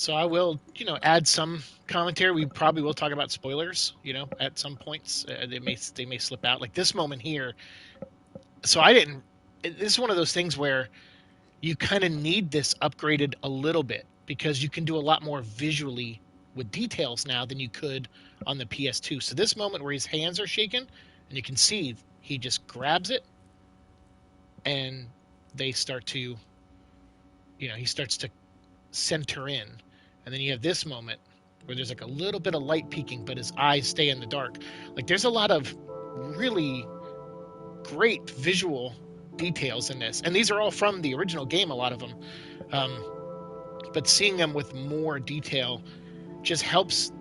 So I will, add some commentary. We probably will talk about spoilers, at some points. They may slip out. Like this moment here. So I didn't. This is one of those things where you kind of need this upgraded a little bit because you can do a lot more visually with details now than you could on the PS2. So this moment where his hands are shaking and you can see he just grabs it and they start to, he starts to center in. And then you have this moment where there's like a little bit of light peeking, but his eyes stay in the dark. Like there's a lot of really great visual details in this. And these are all from the original game, a lot of them. But seeing them with more detail just helps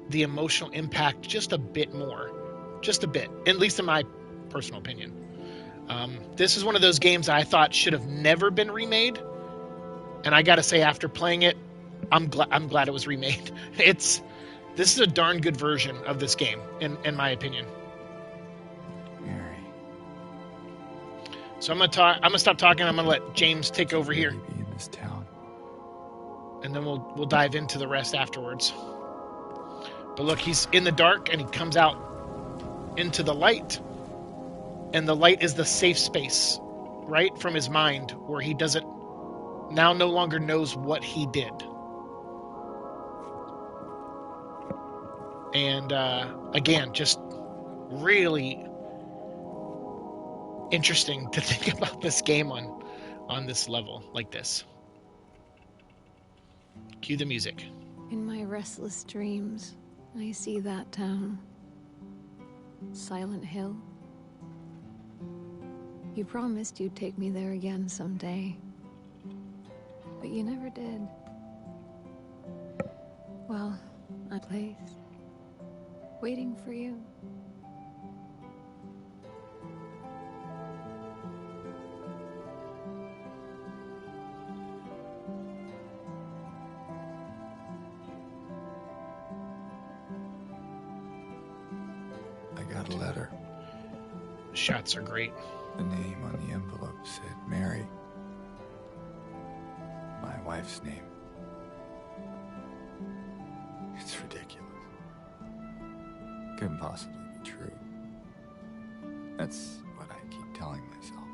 the emotional impact just a bit more. Just a bit, at least in my personal opinion. This is one of those games I thought should have never been remade. And I gotta say, after playing it, I'm glad it was remade. This is a darn good version of this game, in my opinion. Mary. So I'm gonna stop talking. I'm gonna let James take over here, Be in this town. and then we'll dive into the rest afterwards. But look, he's in the dark, and he comes out into the light, and the light is the safe space, right, from his mind, where he no longer knows what he did. And again, just really interesting to think about this game on this level like this. Cue the music. In my restless dreams, I see that town. Silent Hill. You promised you'd take me there again someday. But you never did. Well, a place waiting for you. I got a letter. Shots are great. The name on the envelope said Mary. My wife's name. It's ridiculous. Couldn't possibly be true. That's what I keep telling myself.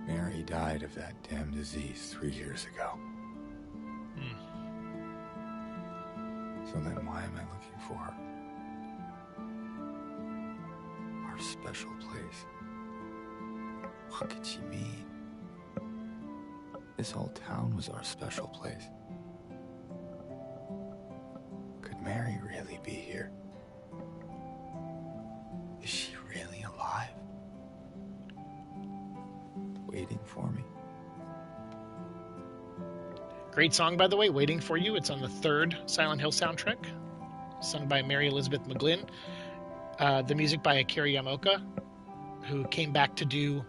Mary died of that damn disease 3 years ago. So then why am I looking for her? Our special place. What could she mean? This whole town was our special place. Could Mary really be here? Is she really alive? Waiting for me? Great song, by the way, Waiting for You. It's on the third Silent Hill soundtrack, sung by Mary Elizabeth McGlynn. The music by Akira Yamaoka, who came back to do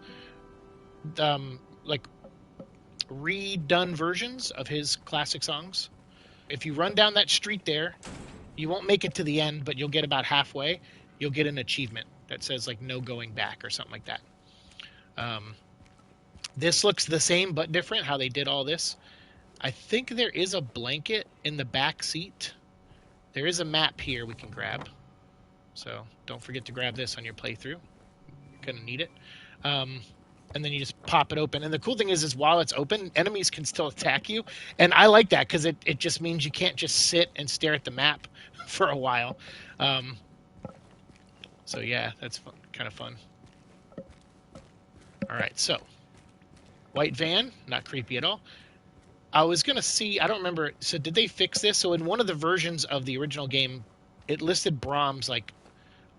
redone versions of his classic songs. If you run down that street there, you won't make it to the end, but you'll get about halfway. You'll get an achievement that says like no going back or something like that. This looks the same but different, how they did all this. I think there is a blanket in the back seat. There is a map here we can grab. So don't forget to grab this on your playthrough. You're going to need it. And then you just pop it open. And the cool thing is while it's open, enemies can still attack you. And I like that because it just means you can't just sit and stare at the map for a while. So yeah, that's fun, kind of fun. All right, so white van, not creepy at all. I was going to see, I don't remember, so did they fix this? So in one of the versions of the original game, it listed Brahms like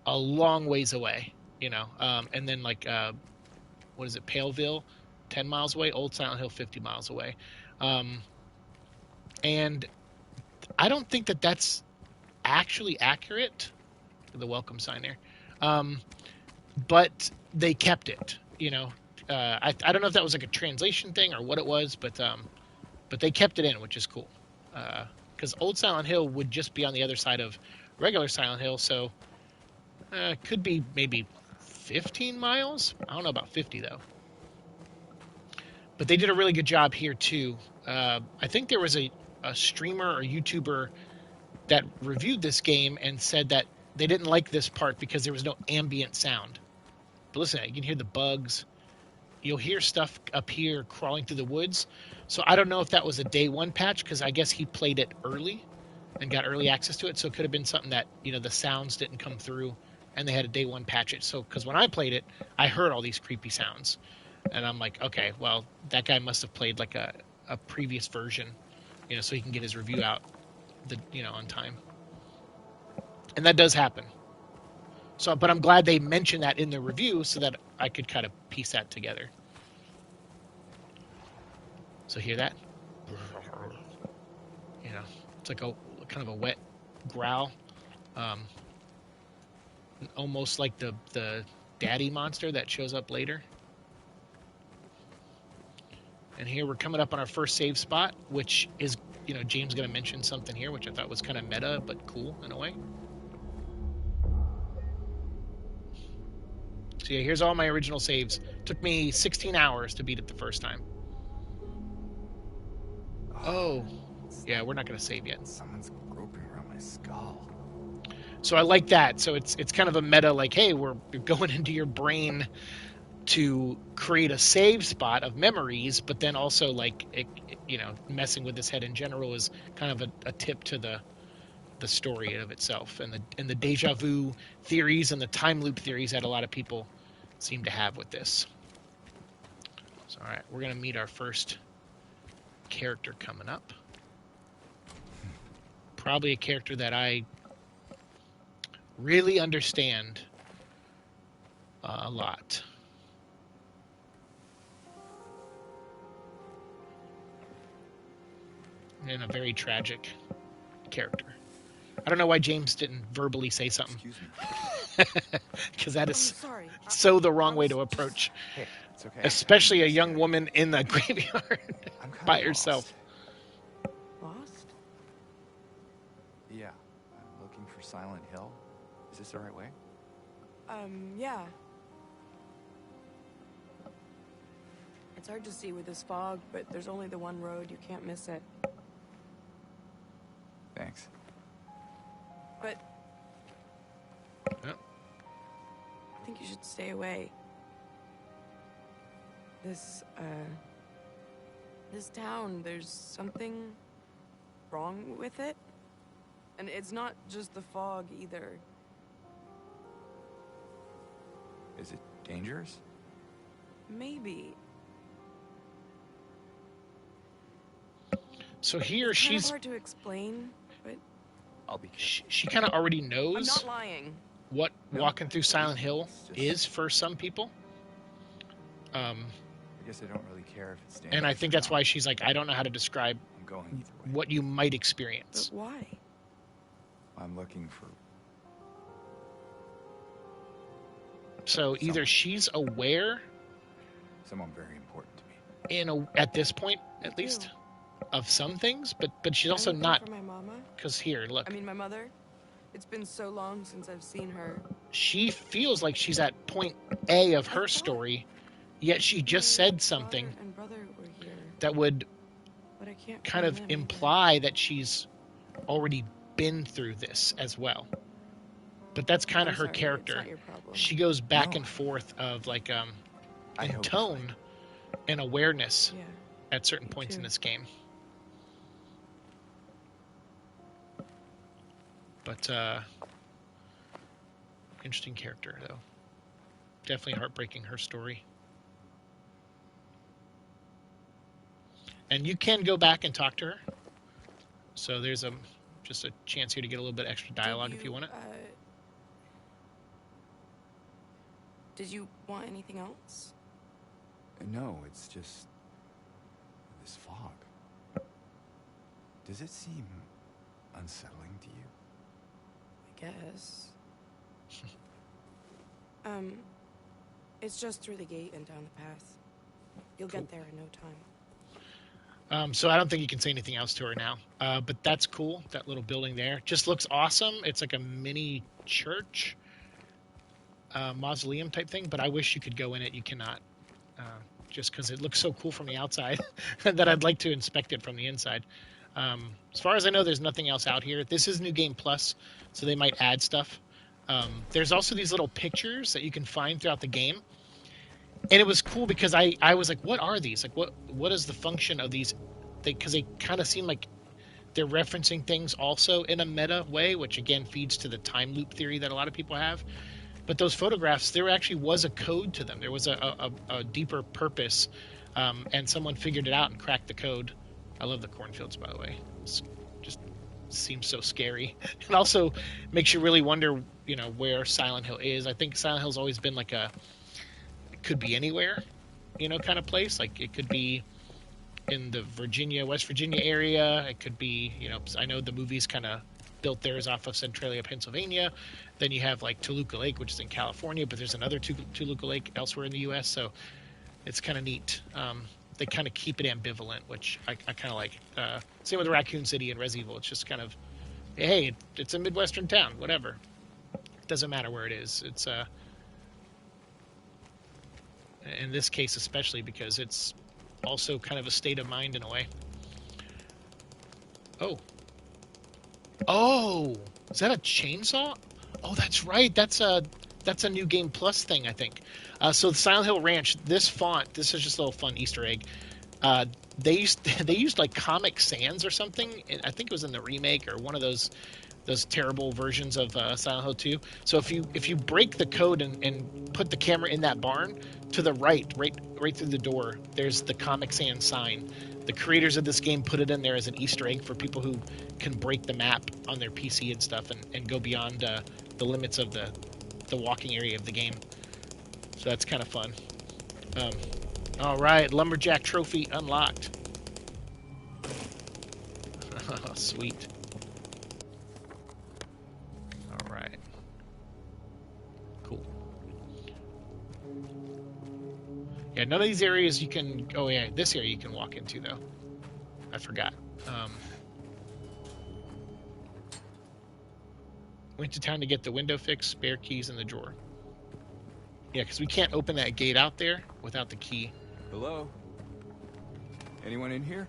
a long ways away, and then like, what is it, Paleville, 10 miles away, Old Silent Hill, 50 miles away. And I don't think that that's actually accurate, the welcome sign there. But they kept it, I don't know if that was like a translation thing or what it was, but they kept it in, which is cool. Because Old Silent Hill would just be on the other side of regular Silent Hill, so it could be maybe 15 miles. I don't know about 50 though. But they did a really good job here too. I think there was a streamer or YouTuber that reviewed this game and said that they didn't like this part because there was no ambient sound. But listen, you can hear the bugs. You'll hear stuff up here crawling through the woods. So I don't know if that was a day one patch because I guess he played it early and got early access to it. So it could have been something that, the sounds didn't come through and they had a day one patch it. So, because when I played it, I heard all these creepy sounds. And I'm like, okay, well, that guy must have played like a previous version, so he can get his review out on time. And that does happen. So, but I'm glad they mentioned that in the review so that I could kind of piece that together. So hear that? It's like a kind of a wet growl, almost like the daddy monster that shows up later. And here we're coming up on our first save spot, which is, James going to mention something here, which I thought was kind of meta, but cool in a way. So yeah, here's all my original saves. Took me 16 hours to beat it the first time. Oh, yeah, we're not going to save yet. Someone's groping around my skull. So I like that. So it's kind of a meta, like, hey, we're going into your brain to create a save spot of memories, but then also like messing with his head in general is kind of a tip to the story of itself and the deja vu theories and the time loop theories that a lot of people seem to have with this. So all right, we're gonna meet our first character coming up. Probably a character that I really understand a lot. And a very tragic character. I don't know why James didn't verbally say something. Excuse me. Because that is sorry. so the wrong way to approach. Hey, it's okay. Especially a young woman in the graveyard I'm kinda by lost. herself. Lost? Yeah, I'm looking for Silent Hill. Is this the right way? Yeah. It's hard to see with this fog, but there's only the one road. You can't miss it. Thanks. But Yep. I think you should stay away. This town, there's something wrong with it. And it's not just the fog either. Is it dangerous? Maybe. So here It's kind of she's hard to explain, but I'll be careful. she kind of already I'm knows not lying. what No. walking through Silent Hill It's just- is for some people. I guess I don't really care if it's dangerous. And I think or that's not. why she's like, I don't know how to describe I'm going either way. what you might But experience. why? I'm looking for So either she's aware someone very important to me. at this point, at Me least, too. of some things, but she's I'm also looking not, for my mama. because here, look, I mean, my mother. It's been so long since I've seen her. she feels like she's at point A of her thought story, yet she just My said something father and brother were here, that would but I can't kind find of them either. imply that she's already been through this as well. But that's kind of I'm her sorry, it's character. not your problem. She goes back No. and forth of like I in hope it's tone and awareness Yeah. at certain me points in too. this game. But interesting character though. Definitely heartbreaking, her story. And you can go back and talk to her. So there's just a chance here to get a little bit extra dialogue if you want it. Did you want anything else? No, it's just this fog. Does it seem unsettling to you? I guess. It's just through the gate and down the path. You'll Cool. get there in no time. So I don't think you can say anything else to her now. But that's cool. That little building there just looks awesome. It's like a mini church, mausoleum type thing. But I wish you could go in it. You cannot. just because it looks so cool from the outside that I'd like to inspect it from the inside. As far as I know, there's nothing else out here. This is New Game Plus, so they might add stuff. There's also these little pictures that you can find throughout the game, and it was cool because I was like, what are these? Like, what is the function of these? Because they kind of seem like they're referencing things also in a meta way, which again feeds to the time loop theory that a lot of people have. But those photographs, there actually was a code to them. There was a deeper purpose, and someone figured it out and cracked the code. I love the cornfields, by the way. It's just seems so scary, and also makes you really wonder, where Silent Hill is. I think Silent Hill's always been like it could be anywhere, kind of place. Like it could be in the West Virginia area. It could be, I know the movies kind of built theirs off of Centralia, Pennsylvania. Then you have like Toluca Lake, which is in California, but there's another Toluca Lake elsewhere in the U.S. So it's kind of neat. They kind of keep it ambivalent, which I kind of like. Same with Raccoon City and Resident Evil. It's just kind of, hey, it's a Midwestern town, whatever. It doesn't matter where it is. It's in this case especially because it's also kind of a state of mind in a way. Oh, is that a chainsaw? Oh, that's right. That's a New Game Plus thing, I think. So the Silent Hill Ranch, this font, this is just a little fun Easter egg. They used like Comic Sans or something. I think it was in the remake or one of those terrible versions of Silent Hill 2. So if you break the code and put the camera in that barn, to the right through the door, there's the Comic Sans sign. The creators of this game put it in there as an Easter egg for people who can break the map on their PC and stuff and go beyond the limits of the walking area of the game. So that's kind of fun. All right, Lumberjack Trophy unlocked. Sweet. All right. Cool. Yeah, none of these areas you can... Oh, yeah, this area you can walk into, though. I forgot. Went to town to get the window fixed, spare keys in the drawer. Yeah, because we can't open that gate out there without the key. Hello? Anyone in here?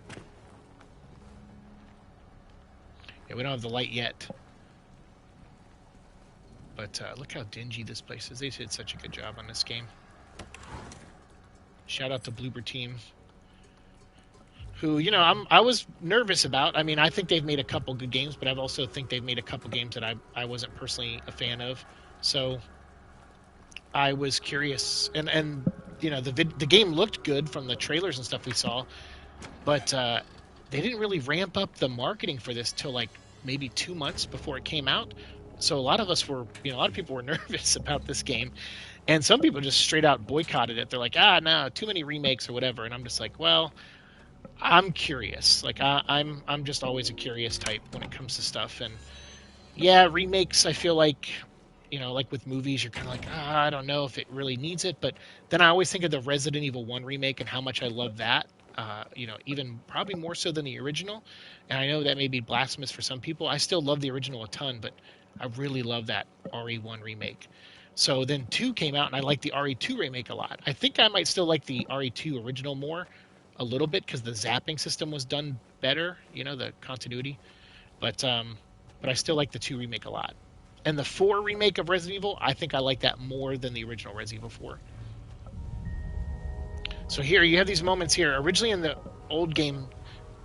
Yeah, we don't have the light yet. But look how dingy this place is. They did such a good job on this game. Shout out to Bloober Team, who, I was nervous about. I mean, I think they've made a couple good games, but I also think they've made a couple games that I wasn't personally a fan of. So I was curious, and the game looked good from the trailers and stuff we saw, but they didn't really ramp up the marketing for this till like maybe 2 months before it came out. So a lot of people were nervous about this game, and some people just straight out boycotted it. They're like, no, too many remakes or whatever. And I'm just like, well, I'm curious. Like I'm just always a curious type when it comes to stuff. And yeah, remakes, I feel like, like with movies, you're kind of like, I don't know if it really needs it. But then I always think of the Resident Evil 1 remake and how much I love that. Even probably more so than the original. And I know that may be blasphemous for some people. I still love the original a ton, but I really love that RE1 remake. So then 2 came out, and I like the RE2 remake a lot. I think I might still like the RE2 original more, a little bit, because the zapping system was done better, the continuity. But I still like the 2 remake a lot. And the 4 remake of Resident Evil, I think I like that more than the original Resident Evil 4. So here, you have these moments here. Originally in the old game,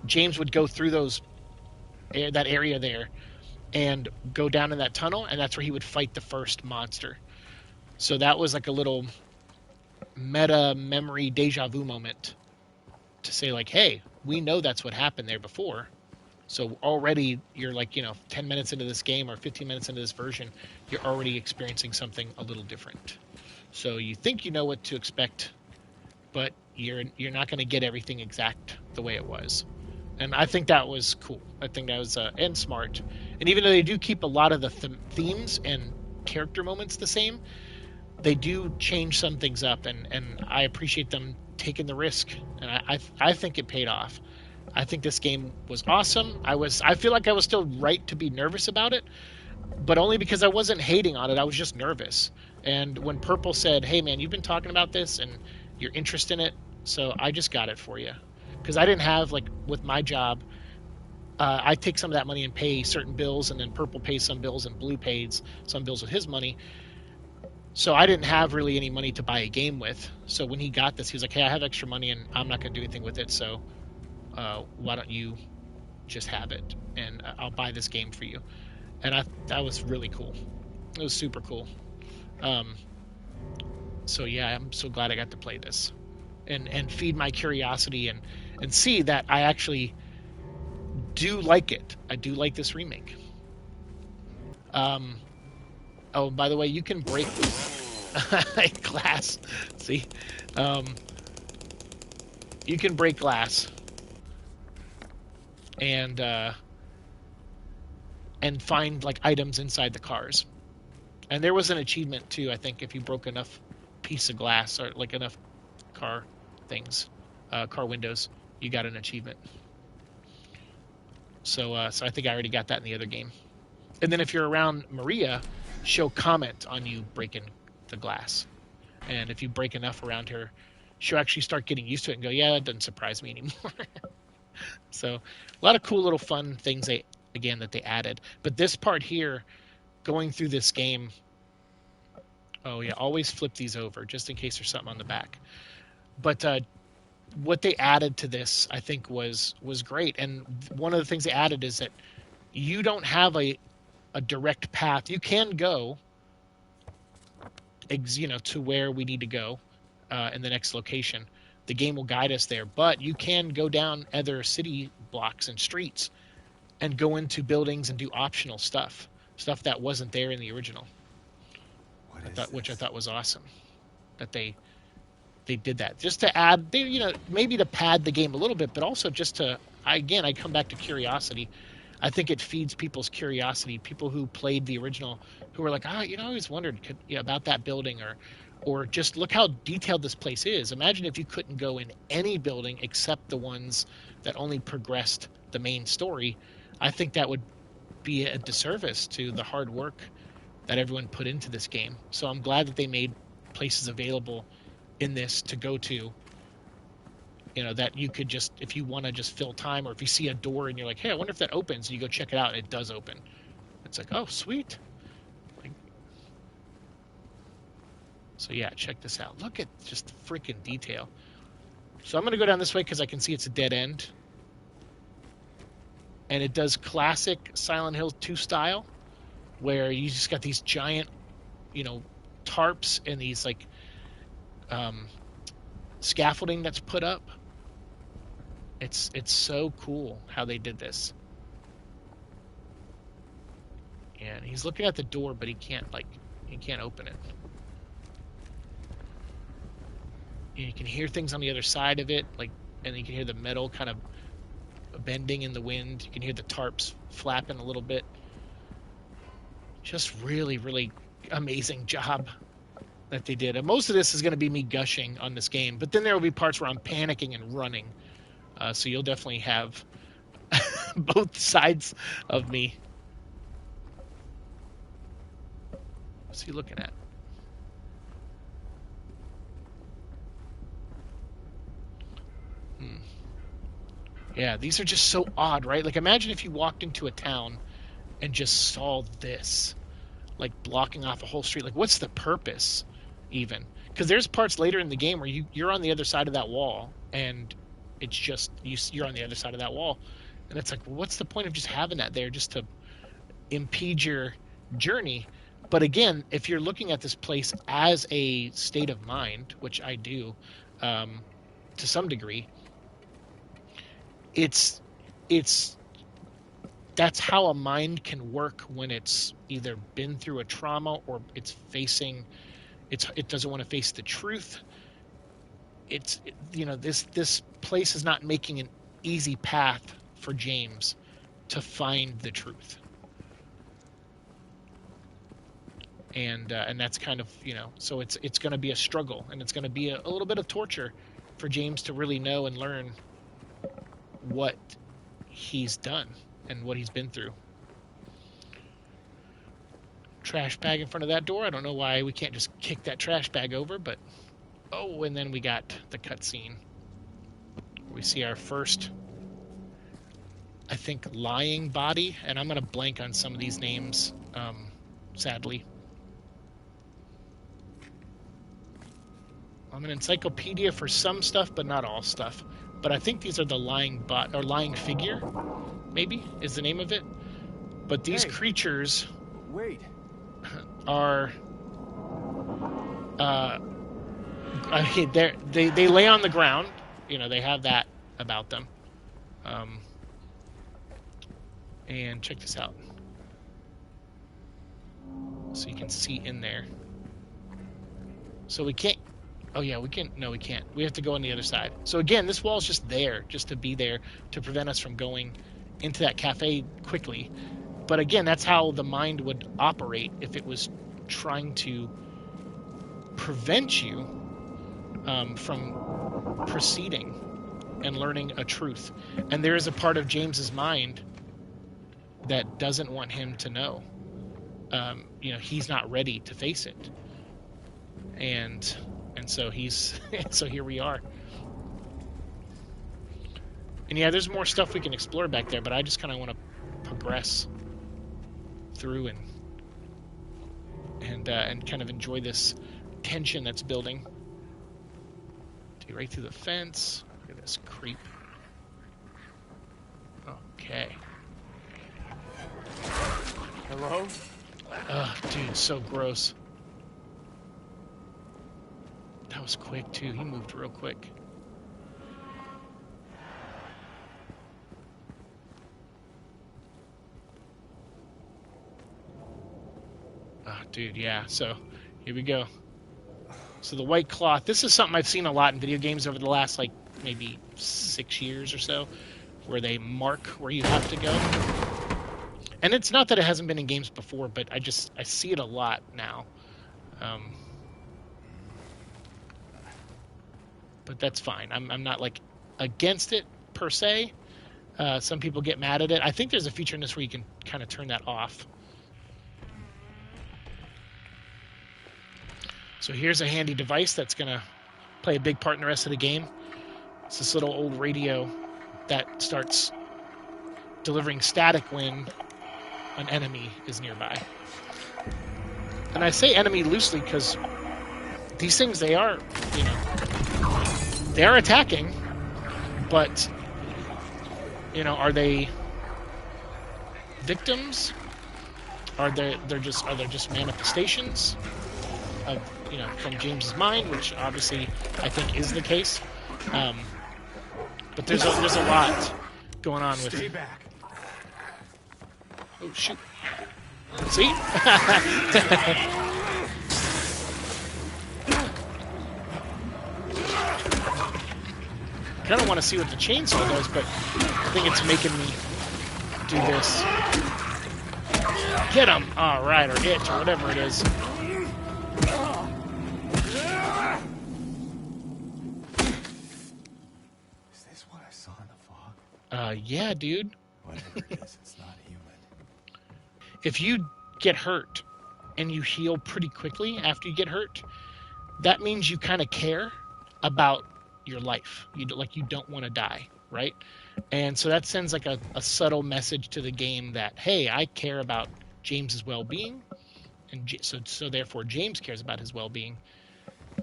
James would go through that area there and go down in that tunnel, and that's where he would fight the first monster. So that was like a little meta memory deja vu moment to say like, hey, we know that's what happened there before. So already you're like, 10 minutes into this game or 15 minutes into this version, you're already experiencing something a little different. So you think you know what to expect, but you're not going to get everything exact the way it was. And I think that was cool. I think that was and smart. And even though they do keep a lot of the themes and character moments the same, they do change some things up, and I appreciate them taking the risk. And I think it paid off. I think this game was awesome. I feel like I was still right to be nervous about it, but only because I wasn't hating on it. I was just nervous. And when Purple said, "Hey man, you've been talking about this and you're interested in it," So I just got it for you because I didn't have, like, with my job. I take some of that money and pay certain bills, and then Purple pays some bills, and Blue pays some bills with his money. So I didn't have really any money to buy a game with. So when he got this, he was like, "Hey, I have extra money, and I'm not going to do anything with it. So why don't you just have it, and I'll buy this game for you." And that was really cool. It was super cool. Um, so yeah, I'm so glad I got to play this and feed my curiosity and see that I actually do like it. I do like this remake. Um, oh, by the way, you can break glass. See, um, you can break glass and find, like, items inside the cars. And there was an achievement too, I think, if you broke enough piece of glass, or like enough car things, car windows, you got an achievement. So I think I already got that in the other game. And then if you're around Maria, she'll comment on you breaking the glass. And if you break enough around her, she'll actually start getting used to it and go, "Yeah, that doesn't surprise me anymore." So a lot of cool little fun things that they added. But this part here, going through this game, oh yeah, always flip these over just in case there's something on the back. But what they added to this, I think, was great. And one of the things they added is that you don't have a direct path. You can go, to where we need to go in the next location. The game will guide us there, but you can go down other city blocks and streets and go into buildings and do optional stuff that wasn't there in the original. What is Which I this? thought was awesome that they did that, just to add, maybe to pad the game a little bit, but also just to, I come back to curiosity. I think it feeds people's curiosity. People who played the original, who were like, I always wondered about that building, or just look how detailed this place is. Imagine if you couldn't go in any building except the ones that only progressed the main story. I think that would be a disservice to the hard work that everyone put into this game. So I'm glad that they made places available in this to go to, that you could just, if you want to just fill time, or if you see a door and you're like, "Hey, I wonder if that opens," and you go check it out and it does open. It's like, oh, sweet. Like, so yeah, check this out. Look at just the freaking detail. So I'm going to go down this way because I can see it's a dead end. And it does classic Silent Hill 2 style, where you just got these giant, tarps and these, like, um, scaffolding that's put up. It's so cool how they did this. And he's looking at the door, but he can't open it. And you can hear things on the other side of it, like, and you can hear the metal kind of bending in the wind. You can hear the tarps flapping a little bit. Just really, really amazing job that they did. And most of this is going to be me gushing on this game, but then there will be parts where I'm panicking and running. So you'll definitely have both sides of me. What's he looking at? Yeah, these are just so odd, right? Like, imagine if you walked into a town and just saw this, like, blocking off a whole street. Like, what's the purpose, even? Because there's parts later in the game where you're on the other side of that wall, and it's just you're on the other side of that wall, and it's like, well, what's the point of just having that there, just to impede your journey? But again, if you're looking at this place as a state of mind, which I do, to some degree, it's it's that's how a mind can work when it's either been through a trauma, or it doesn't want to face the truth. This place is not making an easy path for James to find the truth. And that's kind of, so it's going to be a struggle, and it's going to be a little bit of torture for James to really know and learn what he's done and what he's been through. Trash bag in front of that door. I don't know why we can't just kick that trash bag over, but and then we got the cutscene. We see our first, I think, lying body, and I'm going to blank on some of these names, sadly. I'm an encyclopedia for some stuff, but not all stuff. But I think these are the lying or lying figure, maybe, is the name of it. But these creatures are, I mean, they lay on the ground. You know, they have that about them. And check this out. So you can see in there. So we can't. Oh yeah, we can. No, we can't. We have to go on the other side. So again, this wall is just there, just to be there, to prevent us from going into that cafe quickly. But again, that's how the mind would operate if it was trying to prevent you from proceeding and learning a truth. And there is a part of James's mind that doesn't want him to know. You know, he's not ready to face it. And so he's so here we are. And yeah, there's more stuff we can explore back there, but I just kind of want to progress through and kind of enjoy this tension that's building. Take right through the fence. Look at this creep. Okay. Hello? Ugh, dude, so gross. That was quick, too. He moved real quick. Oh, dude, yeah. So, here we go. So the white cloth. This is something I've seen a lot in video games over the last, like, maybe 6 years or so, where they mark where you have to go. And it's not that it hasn't been in games before, but I see it a lot now. But that's fine. I'm not like against it per se. Some people get mad at it. I think there's a feature in this where you can kind of turn that off. So here's a handy device that's going to play a big part in the rest of the game. It's this little old radio that starts delivering static when an enemy is nearby. And I say enemy loosely because these things, they are, you know, they are attacking, but, you know, are they victims? Are they just manifestations of, you know, from James's mind, which obviously I think is the case. But there's a lot going on with. Stay back. Oh shoot! See? Kind of want to see what the chainsaw does, but I think it's making me do this. Get him! All right, or it, or whatever it is. Is this what I saw in the fog? Yeah, dude. Whatever it is, it's not human. If you get hurt and you heal pretty quickly after you get hurt, that means you kind of care about your life. You don't want to die, right? And so that sends like a subtle message to the game that, hey, I care about James's well-being, and so therefore James cares about his well-being,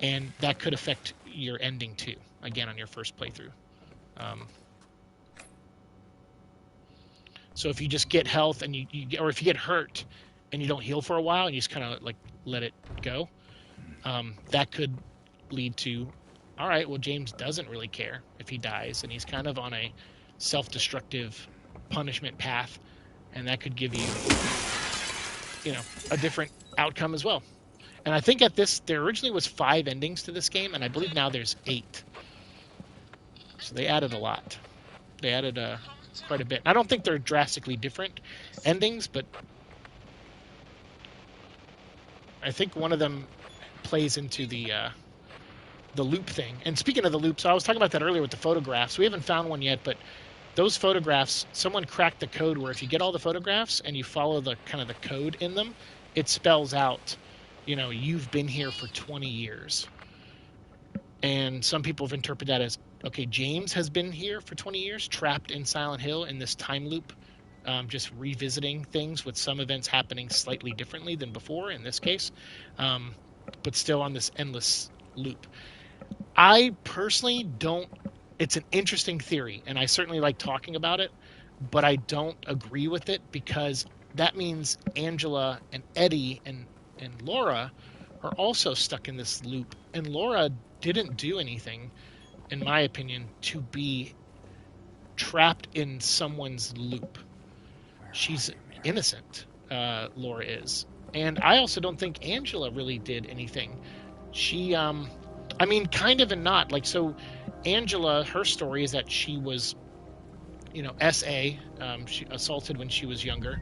and that could affect your ending too. Again, on your first playthrough. So if you just get health and or if you get hurt and you don't heal for a while and you just kind of like let it go, that could lead to, all right, well, James doesn't really care if he dies, and he's kind of on a self-destructive punishment path, and that could give you, you know, a different outcome as well. And I think there originally was 5 endings to this game, and I believe now there's 8. So they added a lot. They added quite a bit. I don't think they're drastically different endings, but I think one of them plays into the loop thing. And speaking of the loop, so I was talking about that earlier with the photographs. We haven't found one yet, but those photographs, someone cracked the code where if you get all the photographs and you follow the kind of the code in them, it spells out, you know, you've been here for 20 years. And some people have interpreted that as okay, James has been here for 20 years, trapped in Silent Hill in this time loop, just revisiting things with some events happening slightly differently than before in this case, um, but still on this endless loop. I personally don't. It's an interesting theory, and I certainly like talking about it, but I don't agree with it because that means Angela and Eddie and Laura are also stuck in this loop, and Laura didn't do anything, in my opinion, to be trapped in someone's loop. Where are She's you, Mary? innocent. Laura is, and I also don't think Angela really did anything. She, I mean, kind of and not. Like, so Angela, her story is that she was, SA, she assaulted when she was younger,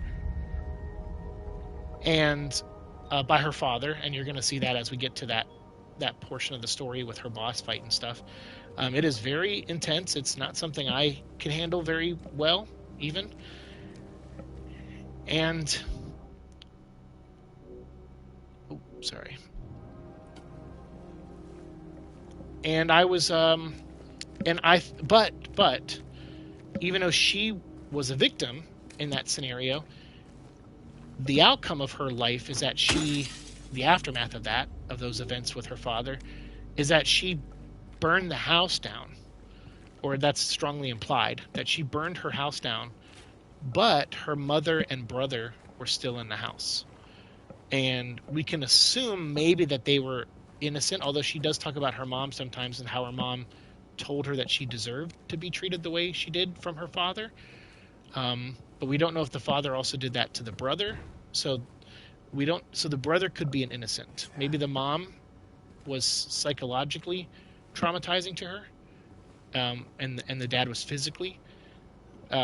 and by her father, and you're going to see that as we get to that portion of the story with her boss fight and stuff. It is very intense. It's not something I can handle very well, even. And, oh, sorry. And I was, but even though she was a victim in that scenario, the outcome of her life is that the aftermath of that, of those events with her father, is that she burned the house down, or that's strongly implied, that she burned her house down, but her mother and brother were still in the house. And we can assume maybe that they were innocent, although she does talk about her mom sometimes and how her mom told her that she deserved to be treated the way she did from her father. But we don't know if the father also did that to the brother. So so the brother could be an innocent. Maybe the mom was psychologically traumatizing to her, and the dad was physically.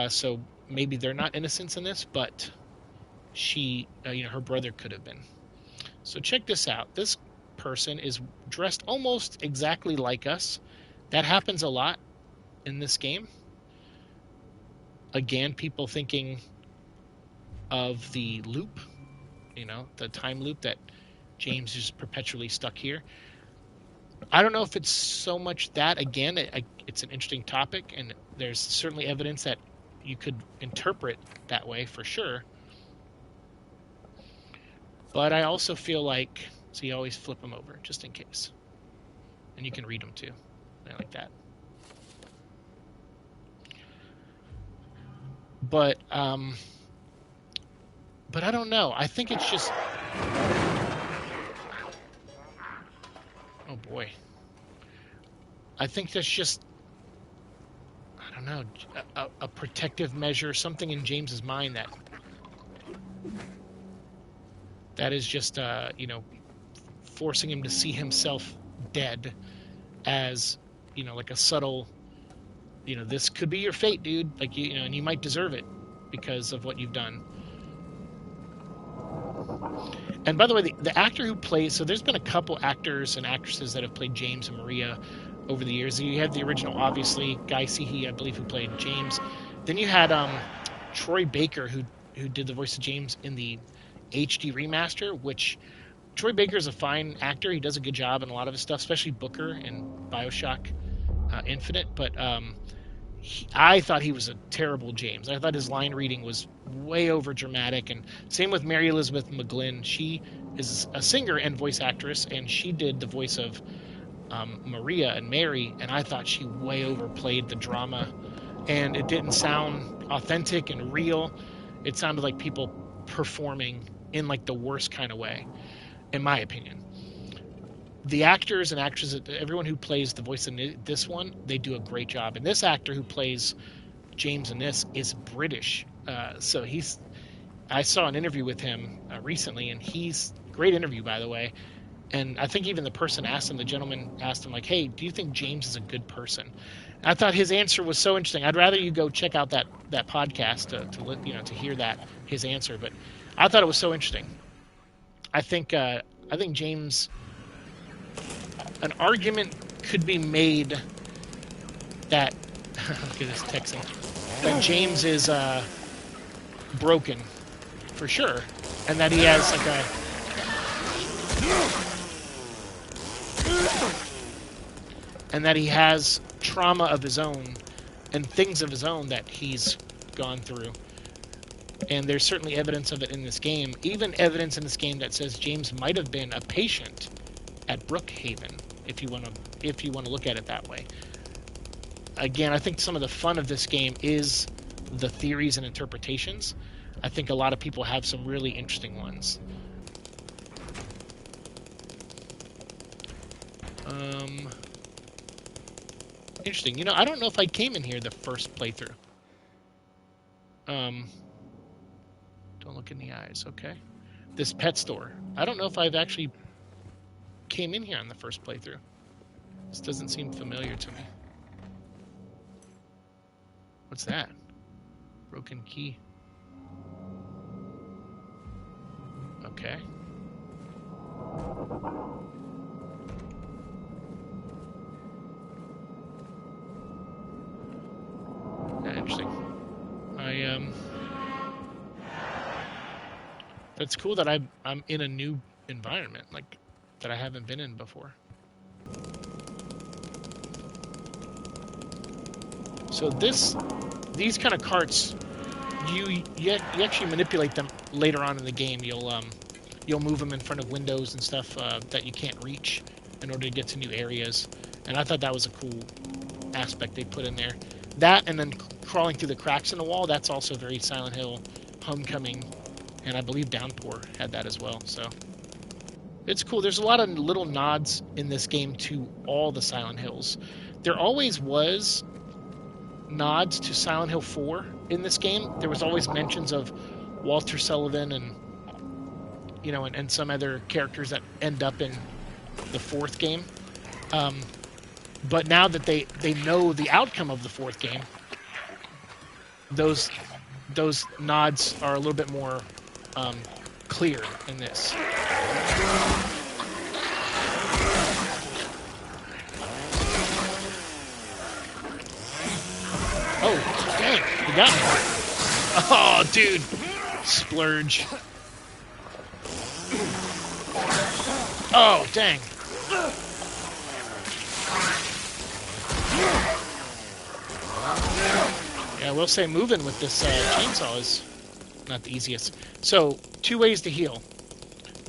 So maybe they're not innocents in this, but her brother could have been. So check this out. This person is dressed almost exactly like us. That happens a lot in this game. Again, people thinking of the loop, the time loop that James is perpetually stuck here. I don't know if it's so much that. Again, it's an interesting topic, and there's certainly evidence that you could interpret that way for sure. But I also feel like, so you always flip them over just in case. And you can read them too. I like that. But I don't know. I think it's just, oh boy. I think that's just, I don't know, a protective measure, something in James's mind that is just, forcing him to see himself dead as, like a subtle, this could be your fate, dude. Like, and you might deserve it because of what you've done. And by the way, the actor who plays, so there's been a couple actors and actresses that have played James and Maria over the years. You have the original, obviously, Guy Seehee, I believe, who played James. Then you had Troy Baker, who did the voice of James in the HD remaster, which Troy Baker is a fine actor. He does a good job in a lot of his stuff, especially Booker and Bioshock Infinite. But I thought he was a terrible James. I thought his line reading was way over dramatic, and same with Mary Elizabeth McGlynn. She is a singer and voice actress, and she did the voice of Maria and Mary, and I thought she way overplayed the drama, and it didn't sound authentic and real. It sounded like people performing in like the worst kind of way, in my opinion. The actors and actresses, everyone who plays the voice in this one, they do a great job. And this actor who plays James in this is British. So I saw an interview with him recently, and great interview, by the way. And I think even the gentleman asked him, like, hey, do you think James is a good person? And I thought his answer was so interesting. I'd rather you go check out that podcast to hear his answer. But I thought it was so interesting. I think James, an argument could be made that look at this texting, that James is broken for sure, and that he has like trauma of his own and things of his own that he's gone through. And there's certainly evidence of it in this game. Even evidence in this game that says James might have been a patient at Brookhaven, if you want to look at it that way. Again, I think some of the fun of this game is the theories and interpretations. I think a lot of people have some really interesting ones. Interesting. You know, I don't know if I came in here the first playthrough. Don't look in the eyes. Okay. This pet store. I don't know if I've actually came in here on the first playthrough. This doesn't seem familiar to me. What's that? Broken key. Okay. Interesting. That's cool that I'm in a new environment, like that I haven't been in before. So these kind of carts, you actually manipulate them later on in the game. You'll move them in front of windows and stuff that you can't reach in order to get to new areas. And I thought that was a cool aspect they put in there. That and then crawling through the cracks in the wall, that's also very Silent Hill. Homecoming, and I believe Downpour had that as well. So it's cool. There's a lot of little nods in this game to all the Silent Hills. There always was nods to Silent Hill 4 in this game. There was always mentions of Walter Sullivan and and some other characters that end up in the fourth game. But now that they know the outcome of the fourth game, those nods are a little bit more clear in this. Oh, dang, you got me. Oh, dude. Splurge. Oh, dang. Yeah, I will say moving with this chainsaw is not the easiest. So, 2 ways to heal.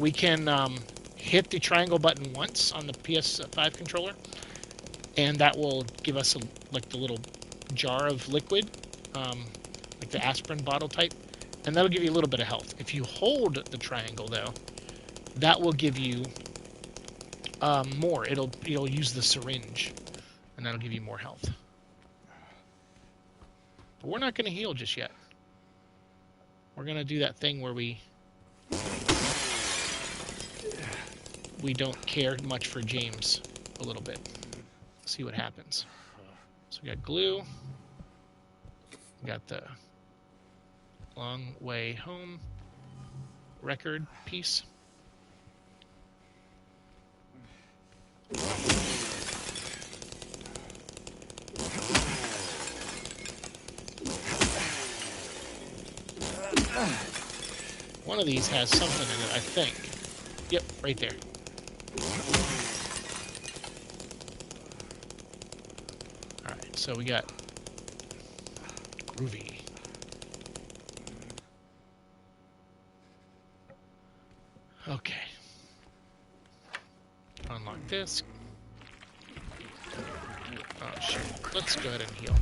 We can hit the triangle button once on the PS5 controller, and that will give us like the little jar of liquid, like the aspirin bottle type, and that'll give you a little bit of health. If you hold the triangle, though, that will give you more. It'll use the syringe, and that'll give you more health. But we're not going to heal just yet. We're going to do that thing where we don't care much for James a little bit. See what happens. So we got glue. We got the Long Way Home record piece. One of these has something in it, I think. Yep, right there. Alright, so we got groovy. Okay. Unlock this. Oh, shit. Let's go ahead and heal.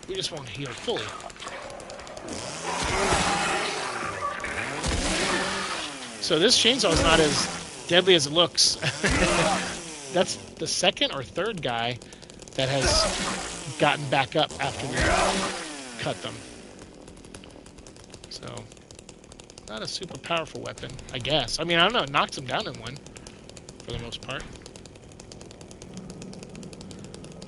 We just won't heal fully. So this chainsaw is not as deadly as it looks. That's the second or third guy that has gotten back up after we cut them. So, not a super powerful weapon, I guess. I mean, I don't know, it knocks them down in one, for the most part.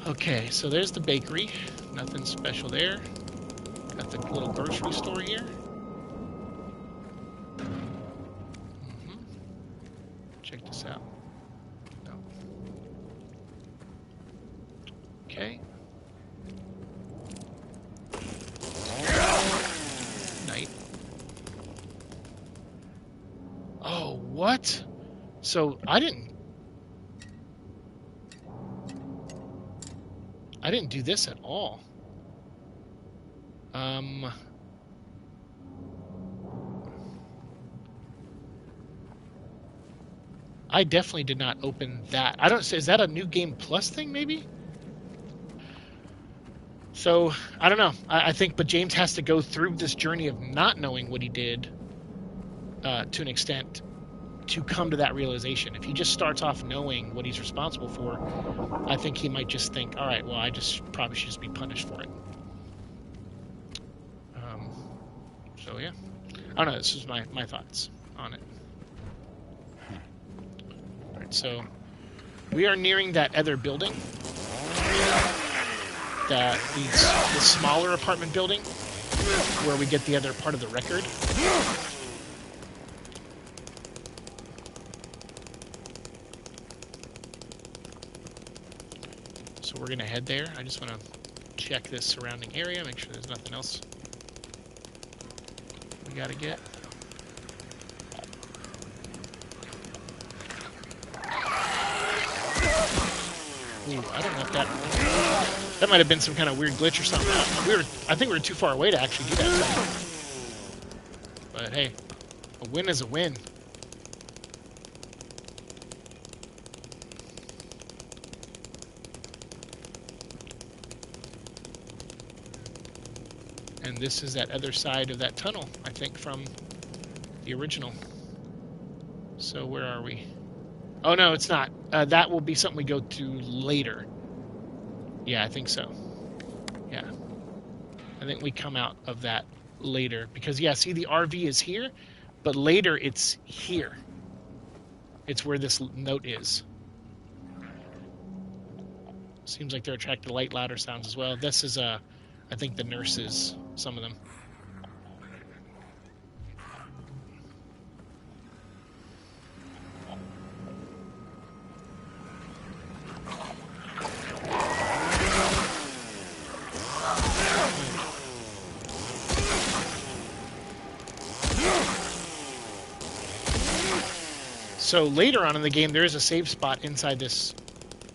Okay, so there's the bakery. Nothing special there. Got the little grocery store here. Check this out. No. Okay. Night. Oh, what? So I didn't. I didn't do this at all. I definitely did not open that. I don't. Is that a new game plus thing? Maybe. So I don't know. I think, but James has to go through this journey of not knowing what he did to an extent to come to that realization. If he just starts off knowing what he's responsible for, I think he might just think, all right, well, I just probably should just be punished for it. So yeah, I don't know. This is my thoughts on it. All right, so we are nearing that other building, the smaller apartment building, where we get the other part of the record. So we're gonna head there. I just want to check this surrounding area, make sure there's nothing else we gotta get. Ooh, I don't know if that might have been some kind of weird glitch or something. I think we were too far away to actually do that. But hey, a win is a win. And this is that other side of that tunnel, I think, from the original. So where are we? Oh, no, it's not. That will be something we go to later. Yeah, I think so. Yeah. I think we come out of that later. Because, yeah, see, the RV is here, but later it's here. It's where this note is. Seems like they're attracted to light, louder sounds as well. This is, I think, the nurses, some of them. So later on in the game, there is a save spot inside this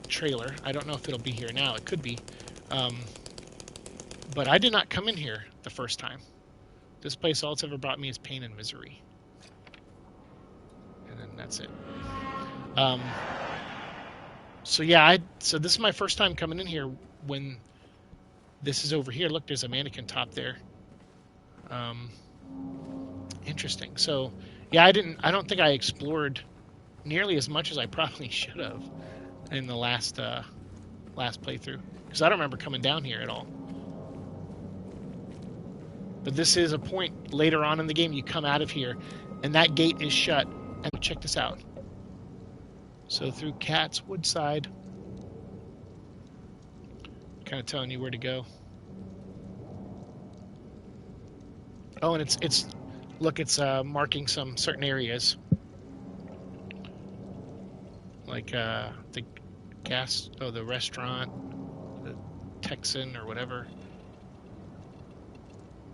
trailer. I don't know if it'll be here now. It could be. But I did not come in here the first time. This place, all it's ever brought me is pain and misery. And then that's it. So yeah, so this is my first time coming in here when this is over here. Look, there's a mannequin top there. Interesting. So yeah, I don't think I explored nearly as much as I probably should have in the last playthrough, because I don't remember coming down here at all. But this is a point later on in the game. You come out of here, and that gate is shut. And check this out. So through Cat's Woodside, kind of telling you where to go. Oh, and it's look, it's marking some certain areas, like the the restaurant, the Texan or whatever.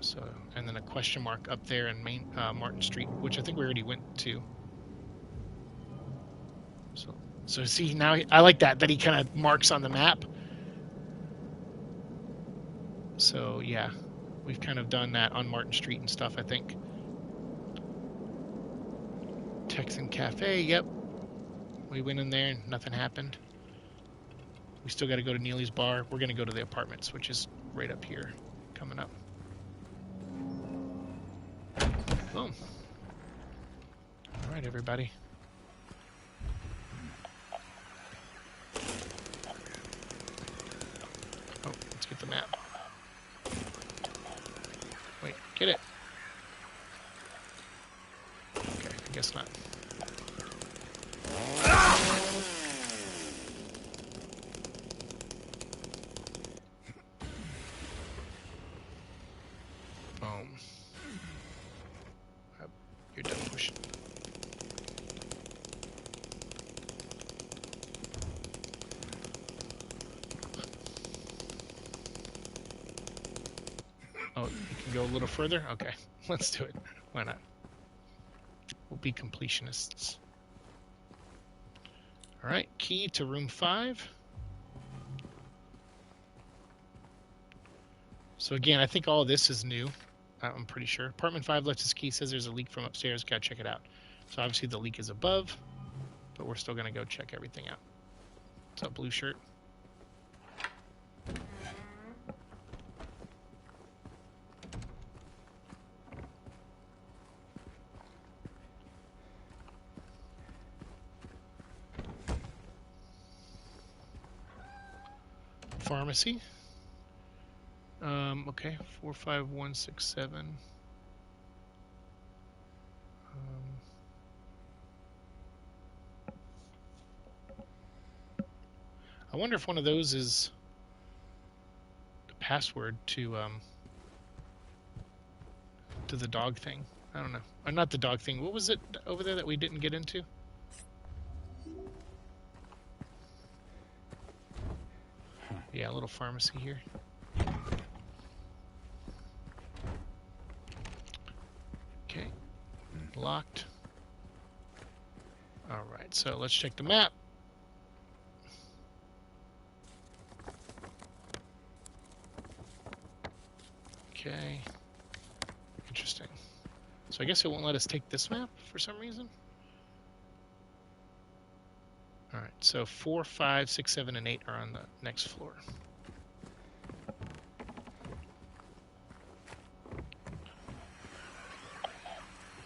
So, and then a question mark up there in Martin Street, which I think we already went to. So see, now I like that he kind of marks on the map. So yeah, we've kind of done that on Martin Street and stuff, I think. Texan Cafe, yep. We went in there and nothing happened. We still got to go to Neely's Bar. We're going to go to the apartments, which is right up here, coming up. Boom. All right, everybody. Oh, let's get the map. Wait, get it. Okay, I guess not. Boom. You're done pushing. Oh, you can go a little further? Okay, let's do it. Why not? We'll be completionists. All right, key to room 5. So again, I think all of this is new. I'm pretty sure. Apartment 5 left his key, says there's a leak from upstairs. Gotta check it out. So obviously the leak is above, but we're still gonna go check everything out. What's up, blue shirt? Pharmacy. Okay, 45167. I wonder if one of those is the password to the dog thing. I don't know. Or not the dog thing. What was it over there that we didn't get into? Yeah, a little pharmacy here. Okay. Locked. Alright, so let's check the map. Okay. Interesting. So I guess it won't let us take this map for some reason. Alright, so 4, 5, 6, 7, and 8 are on the next floor.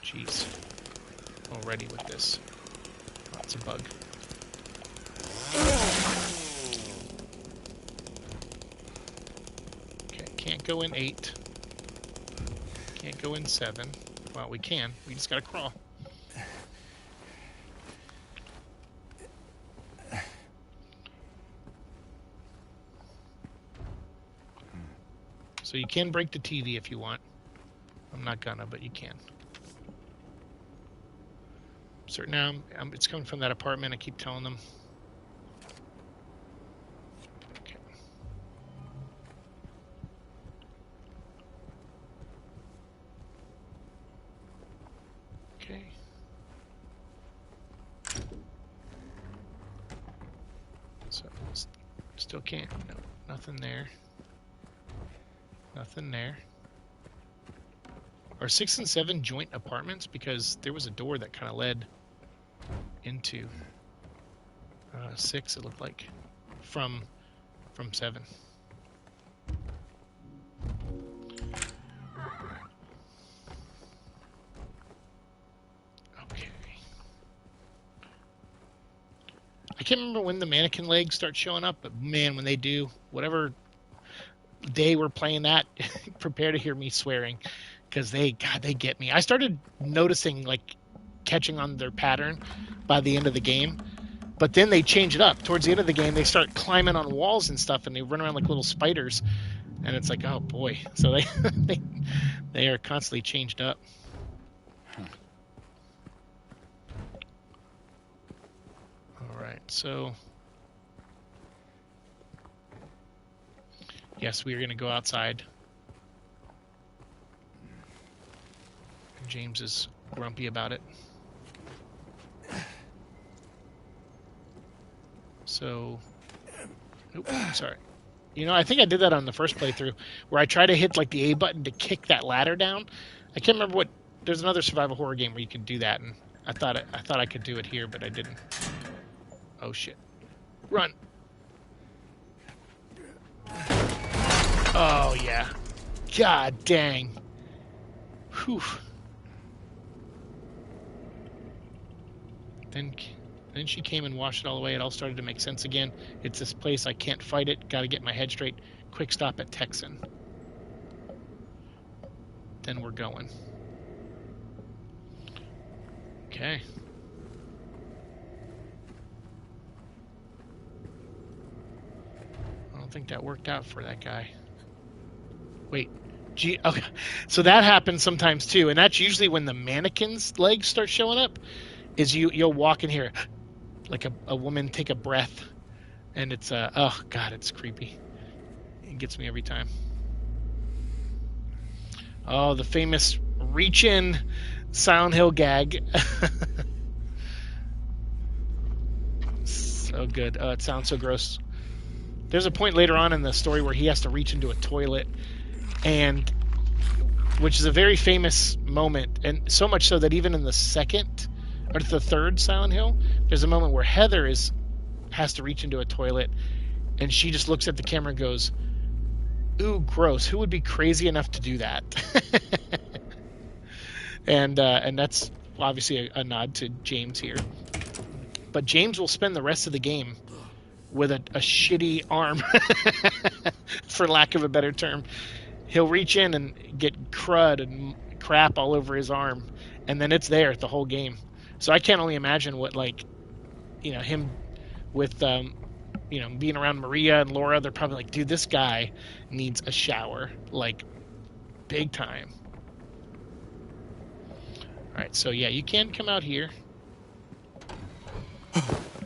Jeez. Already with this. Oh, it's a bug. Okay, can't go in 8. Can't go in 7. Well, we can. We just gotta crawl. So you can break the TV if you want. I'm not gonna, but you can. So now it's coming from that apartment. I keep telling them. Okay. Okay. So still can't. No, nothing there. Nothing there. Are 6 and 7 joint apartments? Because there was a door that kind of led into 6. It looked like from 7. Okay. I can't remember when the mannequin legs start showing up, but man, when they do, whatever day we're playing that, prepare to hear me swearing, because they get me. I started noticing, like, catching on their pattern by the end of the game, but then they change it up. Towards the end of the game, they start climbing on walls and stuff, and they run around like little spiders, and it's like, oh boy. So they are constantly changed up. All right, so yes, we are going to go outside. James is grumpy about it. So, sorry. You know, I think I did that on the first playthrough, where I try to hit like the A button to kick that ladder down. I can't remember what. There's another survival horror game where you can do that, and I thought I could do it here, but I didn't. Oh shit! Run! Oh yeah! God dang! Whew. Then she came and washed it all away. It all started to make sense again. It's this place. I can't fight it. Got to get my head straight. Quick stop at Texan. Then we're going. Okay. I don't think that worked out for that guy. Wait. Gee, okay. So that happens sometimes too, and that's usually when the mannequin's legs start showing up. Is you'll walk in here like a woman take a breath, and it's oh god, it's creepy. It gets me every time. Oh, the famous reach in Silent Hill gag. So good. It sounds so gross. There's a point later on in the story where he has to reach into a toilet and which is a very famous moment, and so much so that even in the second or the third Silent Hill, there's a moment where Heather has to reach into a toilet, and she just looks at the camera and goes, "Ooh, gross! Who would be crazy enough to do that?" And that's obviously a nod to James here. But James will spend the rest of the game with a shitty arm, for lack of a better term. He'll reach in and get crud and crap all over his arm, and then it's there the whole game. So I can't only imagine what, like, him with being around Maria and Laura. They're probably like, dude, this guy needs a shower, like, big time. All right, so yeah, you can come out here.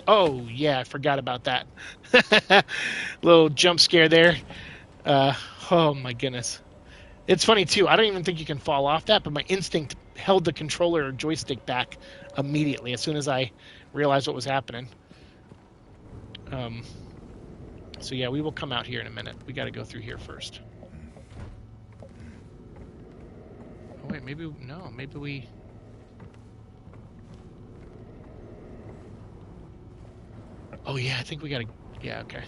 Oh yeah, I forgot about that. Little jump scare there. Oh my goodness. It's funny too. I don't even think you can fall off that, but my instinct held the controller or joystick back immediately as soon as I realized what was happening. So yeah, we will come out here in a minute. We got to go through here first. Oh wait, maybe we. Oh yeah, I think we got to. Yeah, okay. I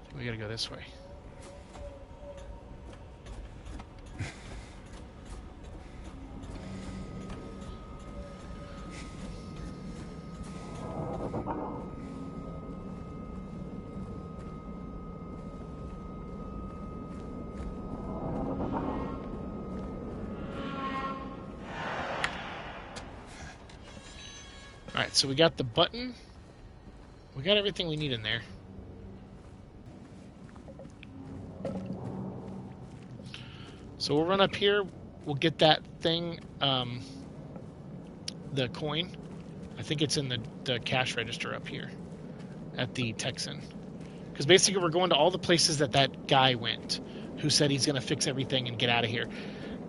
think we got to go this way. Alright, so we got the button. We got everything we need in there. So we'll run up here. We'll get that thing, the coin. I think it's in the cash register up here at the Texan. Because basically we're going to all the places that guy went who said he's going to fix everything and get out of here.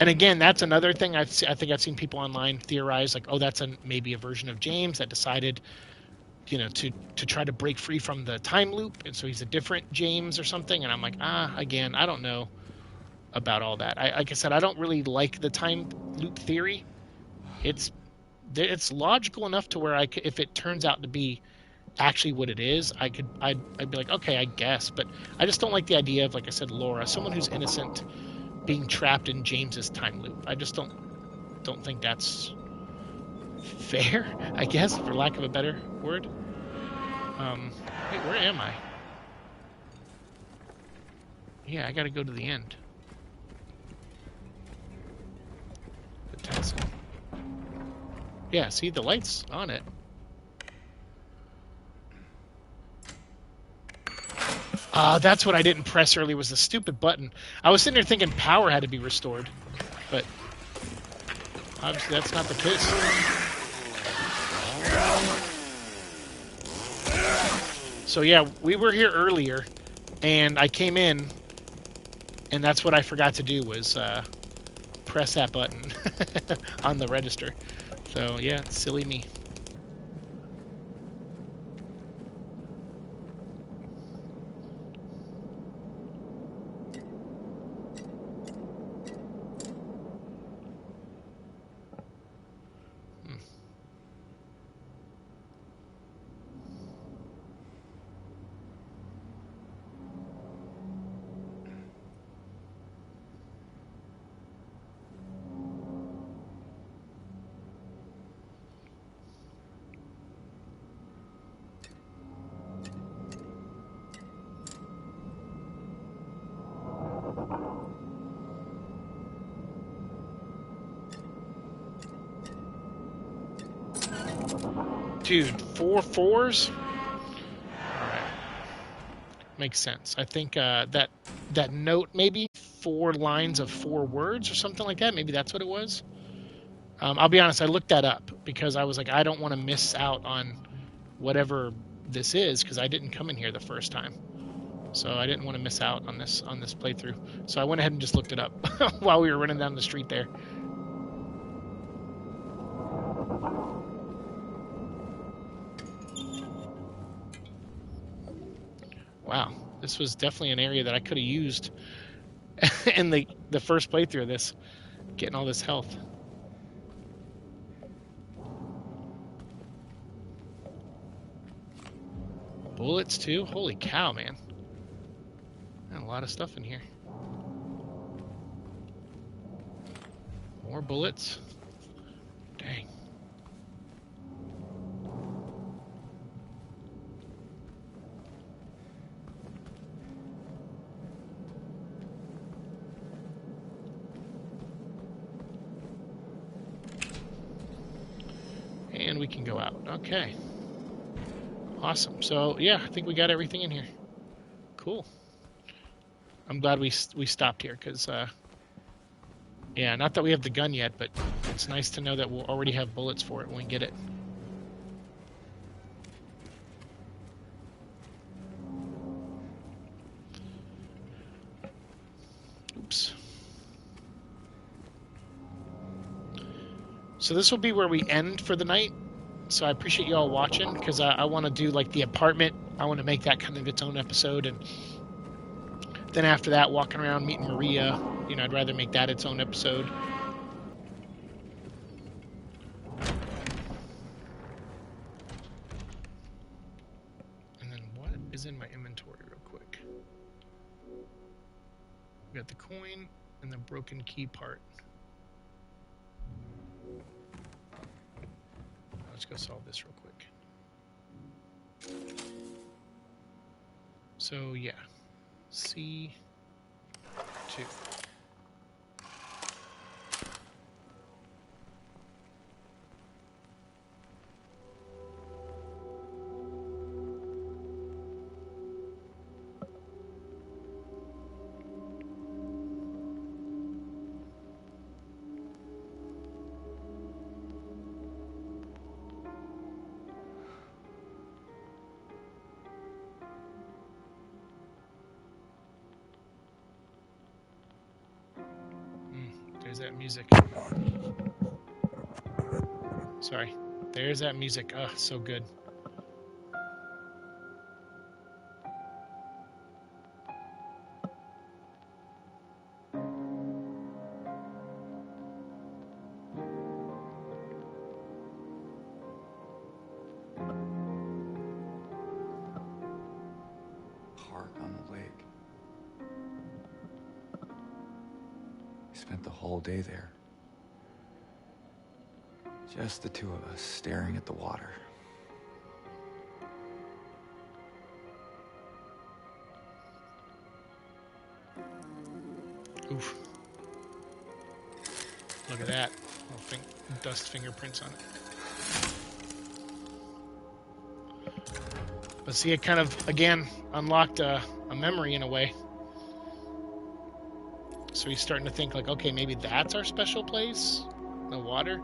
And again, that's another thing I think I've seen people online theorize, like, oh, that's maybe a version of James that decided, to try to break free from the time loop, and so he's a different James or something. And I'm like, again, I don't know about all that. Like I said, I don't really like the time loop theory. It's logical enough to where if it turns out to be actually what it is, I'd be like, okay, I guess. But I just don't like the idea of, like I said, Laura, someone who's innocent, being trapped in James's time loop. I just don't think that's fair, I guess, for lack of a better word. Wait, where am I? Yeah, I gotta go to the end. The Texan. Yeah, see, the light's on it. That's what I didn't press earlier, was the stupid button. I was sitting there thinking power had to be restored, but obviously that's not the case. So yeah, we were here earlier, and I came in, and that's what I forgot to do, was press that button on the register. So yeah, silly me. Dude, 4 fours? Alright. Makes sense. I think that note, maybe 4 lines of 4 words or something like that. Maybe that's what it was. I'll be honest, I looked that up because I was like, I don't want to miss out on whatever this is, because I didn't come in here the first time. So I didn't want to miss out on this playthrough. So I went ahead and just looked it up while we were running down the street there. Wow, this was definitely an area that I could have used in the first playthrough of this, getting all this health. Bullets too? Holy cow, man. Got a lot of stuff in here. More bullets. Dang. And we can go out. Okay. Awesome. So, yeah, I think we got everything in here. Cool. I'm glad we stopped here because, yeah, not that we have the gun yet, but it's nice to know that we'll already have bullets for it when we get it. Oops. So this will be where we end for the night. So I appreciate you all watching because I want to do like the apartment. I want to make that kind of its own episode, and then after that, walking around meeting Maria. You know, I'd rather make that its own episode. And then what is in my inventory real quick? We got the coin and the broken key part. Let's go solve this real quick. So yeah, C2. There's that music. Sorry. There's that music. Oh, so good. Park on the lake. We spent the whole day there. Just the two of us staring at the water. Oof. Look at that. Little dust fingerprints on it. But see, it kind of, again, unlocked a memory in a way. So he's starting to think like, okay, maybe that's our special place, the water.